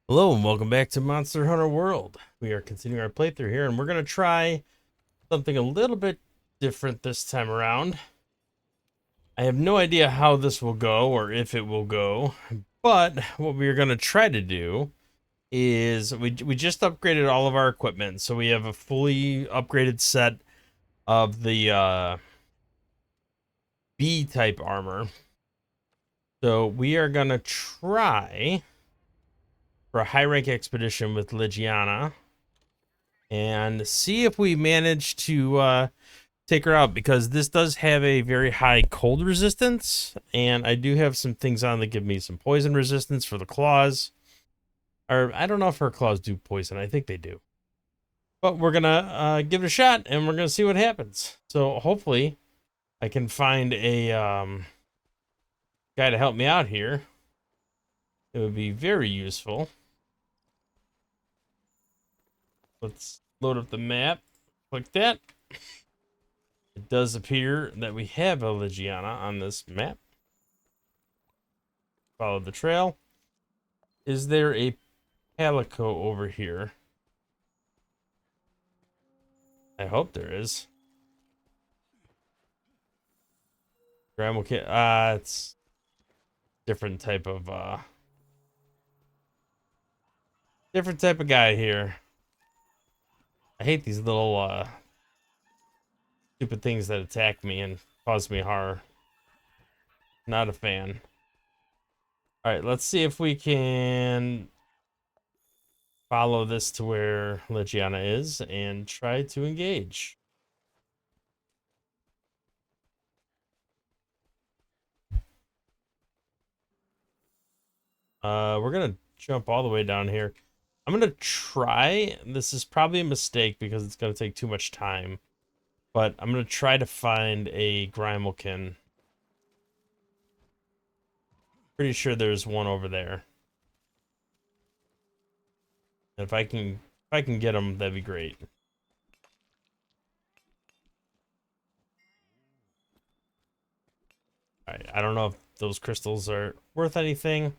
Hello and welcome back to Monster Hunter World. We are continuing our playthrough here and we're going to try something a little bit different this time around. I have no idea how this will go or if it will go, but what we're going to try to do is we just upgraded all of our equipment. So we have a fully upgraded set of the B type armor. So we are going to try for a high rank expedition with Legiana and see if we manage to take her out, because this does have a very high cold resistance, and I do have some things on that give me some poison resistance for the claws. Or I don't know if her claws do poison. I think they do. But we're gonna give it a shot, and we're gonna see what happens. So hopefully, I can find a guy to help me out here. It would be very useful. Let's load up the map. Click that. It does appear that we have a Legiana on this map. Follow the trail. Is there a Calico over here? I hope there is. Grandma kit. It's different type of guy here. I hate these little stupid things that attack me and cause me harm. Not a fan. All right, let's see if we can follow this to where Legiana is and try to engage. We're gonna jump all the way down here. I'm gonna try. This is probably a mistake because it's gonna take too much time, but I'm gonna try to find a Grimalkin. Pretty sure there's one over there. And if I can get them, that'd be great. All right, I don't know if those crystals are worth anything.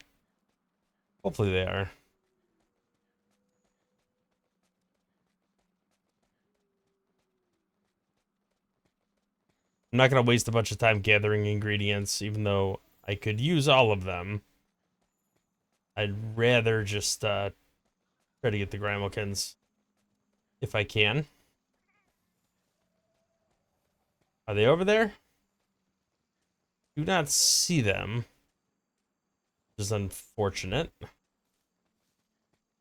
Hopefully they are. I'm not gonna waste a bunch of time gathering ingredients, even though I could use all of them. I'd rather just try to get the Grimalkins if I can. Are they over there? Do not see them, which is unfortunate.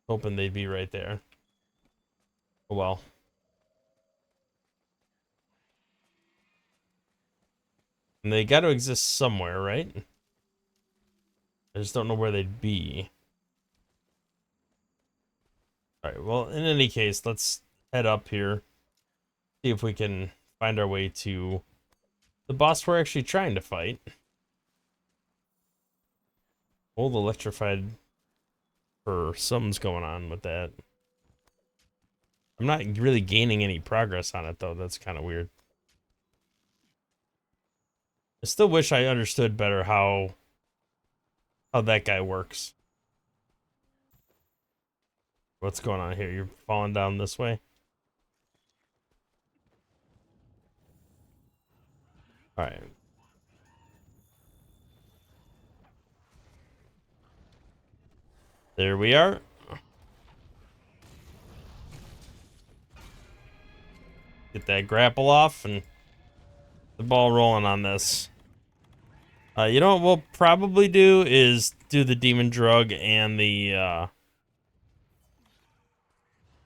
Hoping they'd be right there. Oh well. And they got to exist somewhere, right? I just don't know where they'd be. Alright, well, in any case, let's head up here. See if we can find our way to the boss we're actually trying to fight. Old electrified fur. Something's going on with that. I'm not really gaining any progress on it, though. That's kind of weird. I still wish I understood better how that guy works. What's going on here? You're falling down this way? Alright. There we are. Get that grapple off and the ball rolling on this. You know what we'll probably do is do the demon drug and the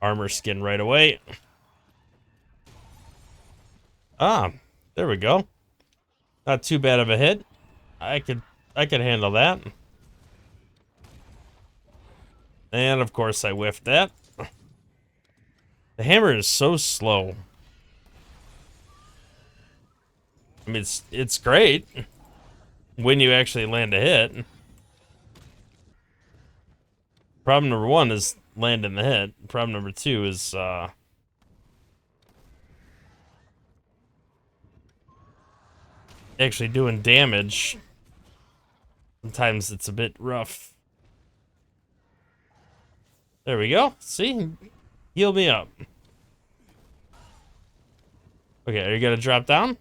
armor skin right away. Ah, there we go. Not too bad of a hit. I could handle that. And of course I whiffed that. The hammer is so slow. I mean, it's great when you actually land a hit. Problem number one is landing the hit. Problem number two is actually doing damage. Sometimes it's a bit rough. There we go. See? Heal me up. Okay, are you gonna drop down?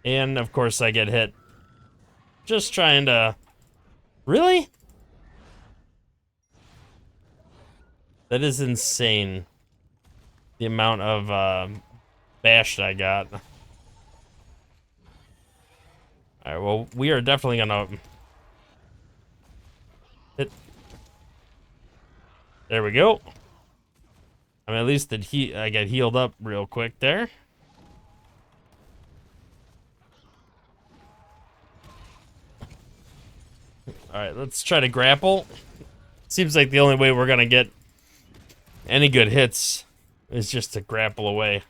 And of course I get hit. Just trying to... Really? That is insane. The amount of bash that I got. Alright, well, we are definitely gonna hit. There we go. I mean, at least I got healed up real quick there. Alright, let's try to grapple. Seems like the only way we're gonna get any good hits is just to grapple away.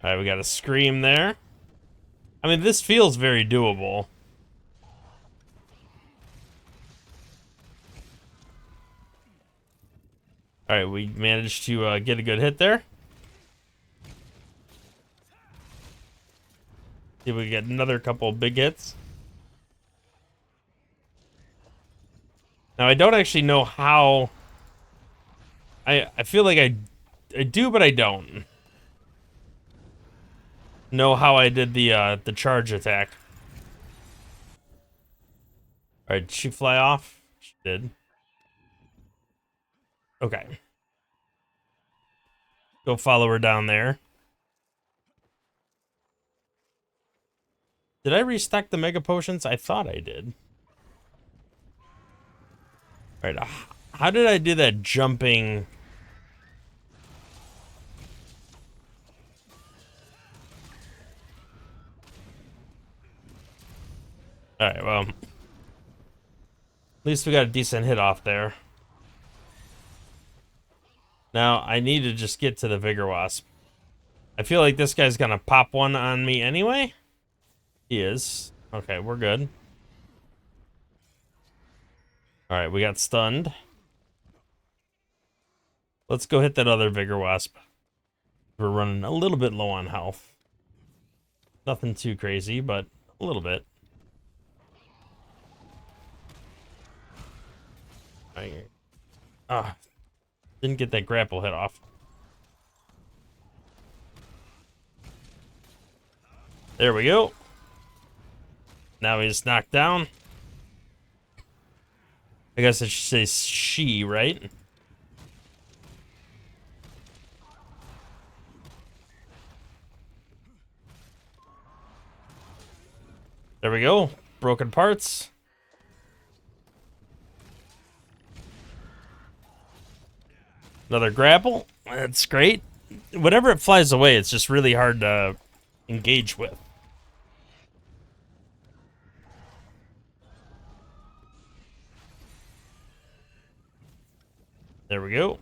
Alright, we got a scream there. I mean, this feels very doable. Alright, we managed to get a good hit there. See if we get another couple of big hits. Now, I don't actually know how... I feel like I do, but I don't know how I did the charge attack. Alright, did she fly off? She did. Okay. Go follow her down there. Did I restock the mega potions? I thought I did. Alright, how did I do that jumping? Alright, well. At least we got a decent hit off there. Now, I need to just get to the Vigor Wasp. I feel like this guy's gonna pop one on me anyway. He is. Okay, we're good. Alright, we got stunned. Let's go hit that other Vigor Wasp. We're running a little bit low on health. Nothing too crazy, but a little bit. Didn't get that grapple hit off. There we go. Now he's knocked down. I guess I should say she, right? There we go. Broken parts. Another grapple. That's great. Whenever it flies away, it's just really hard to engage with. There we go.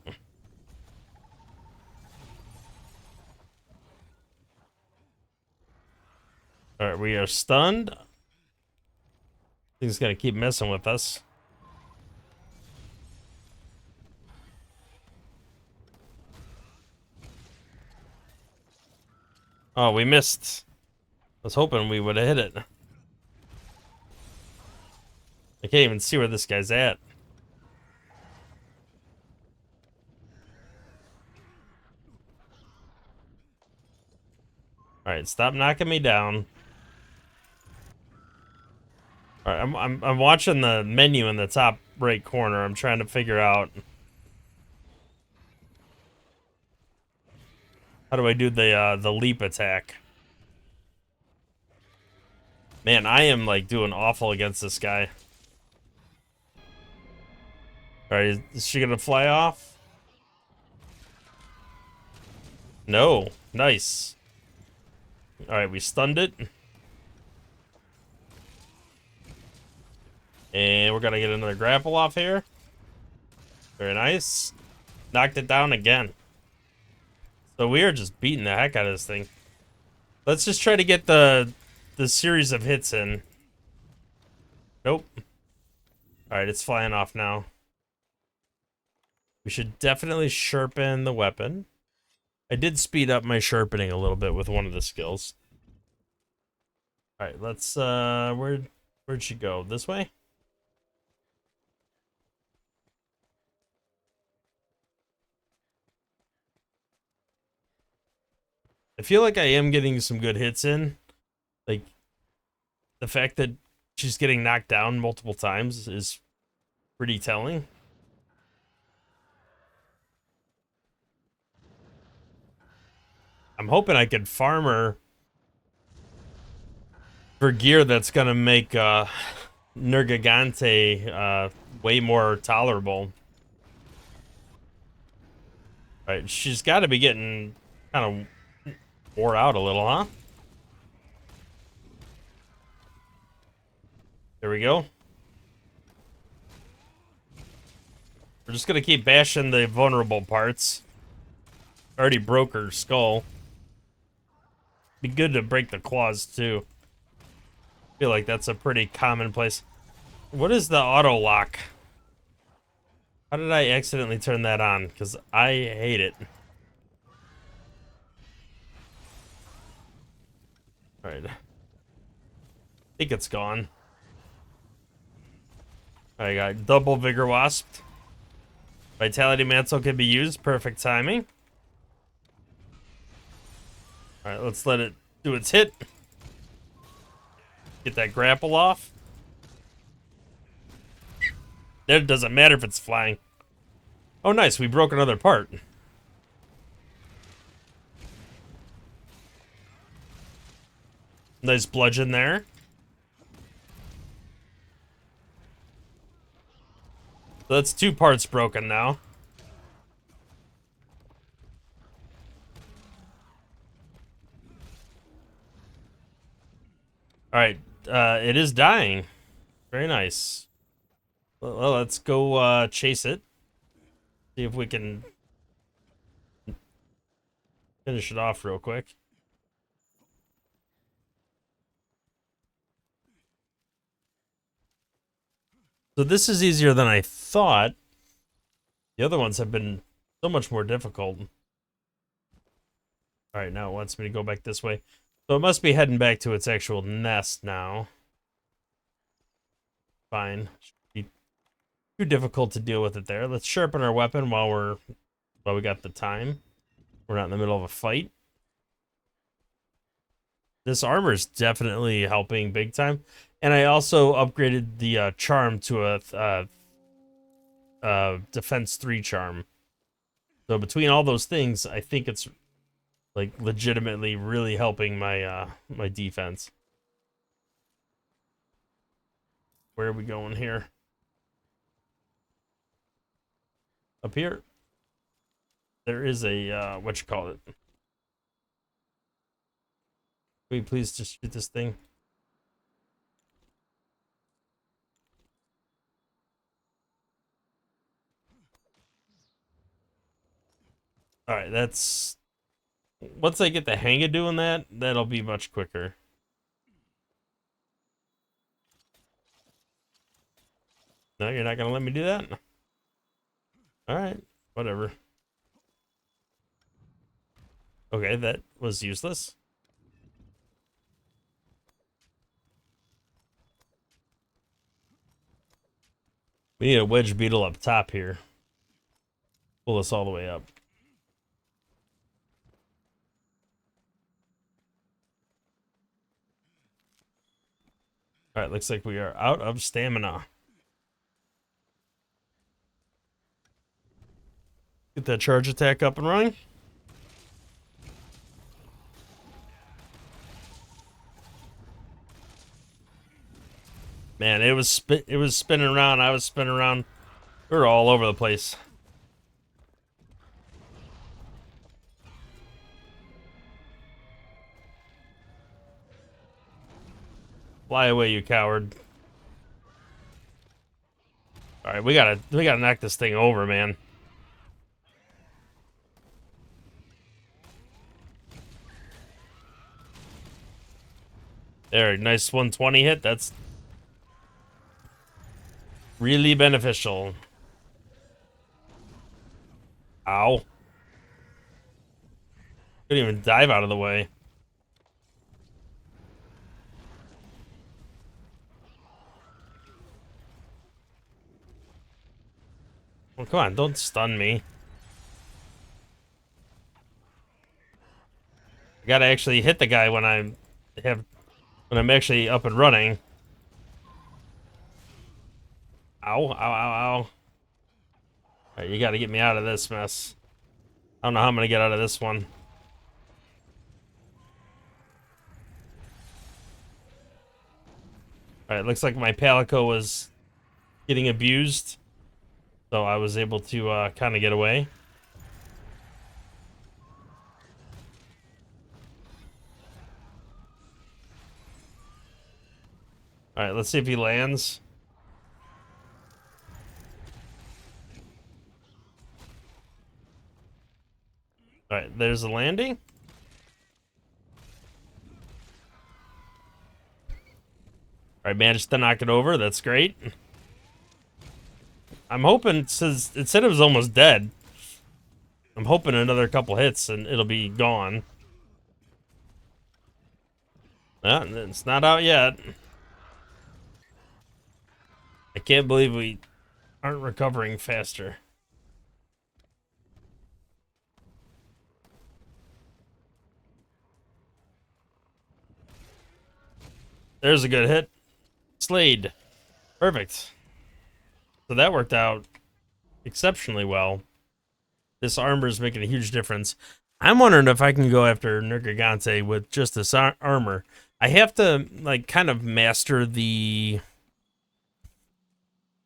Alright, we are stunned. He's gonna keep messing with us. Oh, we missed. I was hoping we would have hit it. I can't even see where this guy's at. Alright, stop knocking me down. Alright, I'm watching the menu in the top right corner. I'm trying to figure out how do I do the leap attack. Man, I am like doing awful against this guy. Alright, is she gonna fly off? No. Nice. Alright, we stunned it. And we're gonna get another grapple off here. Very nice. Knocked it down again. So we are just beating the heck out of this thing. Let's just try to get the series of hits in. Nope. Alright, it's flying off now. We should definitely sharpen the weapon. I did speed up my sharpening a little bit with one of the skills. All right, let's where'd she go? This way? I feel like I am getting some good hits in. Like, the fact that she's getting knocked down multiple times is pretty telling. I'm hoping I could farm her for gear that's gonna make Nergigante way more tolerable. Right, she's got to be getting kind of wore out a little, huh? There we go. We're just gonna keep bashing the vulnerable parts. Already broke her skull. Be good to break the claws too. Feel like that's a pretty commonplace. What is the auto lock? How did I accidentally turn that on? Because I hate it. Alright. I think it's gone. I got double Vigor Wasp. Vitality Mantle can be used. Perfect timing. Alright, let's let it do its hit. Get that grapple off. It doesn't matter if it's flying. Oh, nice. We broke another part. Nice bludgeon there. So that's 2 parts broken now. Alright, it is dying. Very nice. Well, let's go chase it. See if we can finish it off real quick. So this is easier than I thought. The other ones have been so much more difficult. Alright, now it wants me to go back this way. So it must be heading back to its actual nest now. Fine. Shouldn't be too difficult to deal with it there. Let's sharpen our weapon while we got the time. We're not in the middle of a fight. This armor is definitely helping big time. And I also upgraded the charm to a defense 3 charm. So between all those things, I think it's like legitimately really helping my my defense. Where are we going here? Up here. There is a what you call it. Can we please just shoot this thing? All right, that's once I get the hang of doing that, that'll be much quicker. No, you're not gonna let me do that? All right, whatever. Okay, that was useless. We need a wedge beetle up top here. Pull us all the way up. All right, looks like we are out of stamina. Get that charge attack up and running. Man, it was spinning around. I was spinning around. We were all over the place. Fly away, you coward. All right, we gotta knock this thing over, man. There, nice 120 hit. That's really beneficial. Ow. Couldn't even dive out of the way. Well, come on, don't stun me. I gotta actually hit the guy when I'm actually up and running. Ow, ow, ow, ow. Alright, you gotta get me out of this mess. I don't know how I'm gonna get out of this one. Alright, looks like my Palico was getting abused. So I was able to kind of get away. Alright, let's see if he lands. Alright, there's the landing. Alright, managed to knock it over. That's great. I'm hoping, it said it was almost dead. I'm hoping another couple hits and it'll be gone. It's not out yet. I can't believe we aren't recovering faster. There's a good hit. Slayed. Perfect. So that worked out exceptionally well. This armor is making a huge difference. I'm wondering if I can go after Nergigante with just this armor. I have to, like, kind of master the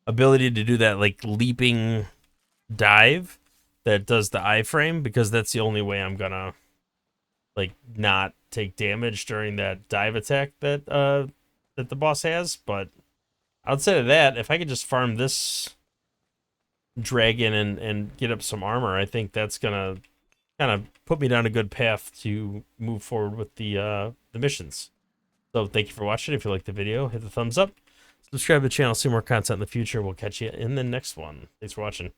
ability to do that, like, leaping dive that does the iframe, because that's the only way I'm gonna, like, not take damage during that dive attack that that the boss has. But outside of that, if I could just farm this dragon and get up some armor, I think that's gonna kind of put me down a good path to move forward with the missions. So thank you for watching. If you liked the video, hit the thumbs up, subscribe to the channel, see more content in the future. We'll catch you in the next one. Thanks for watching.